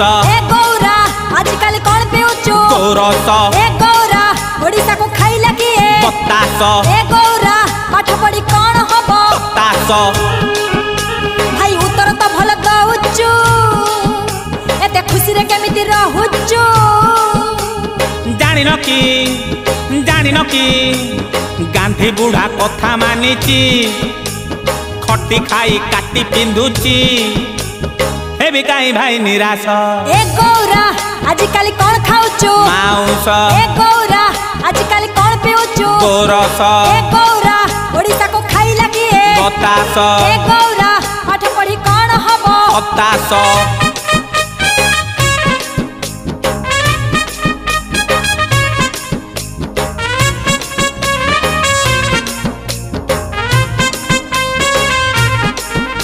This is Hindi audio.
ए गौरा आजकल कौन पिउचु गोरस ए गौरा ओडिसा को खाइला किए बतास ए गौरा पाठ पढ़ी कौन हबो बतास भाई उत्तर तो भल दउचु एते खुशी रे केमिति रहुचु जानिन कि गांधी बुढ़ा कथा मानिची खटी खाई काटी पिंधुची हे भी काई भाई निराश ए गौरा आजकल कौन खाउचु माउस ए गौरा आजकल कौन पिउचु गोरस ए गौरा ओडिसा को खाइला किए बतास ए गौरा पाठ पढ़ी कौन हबो बतास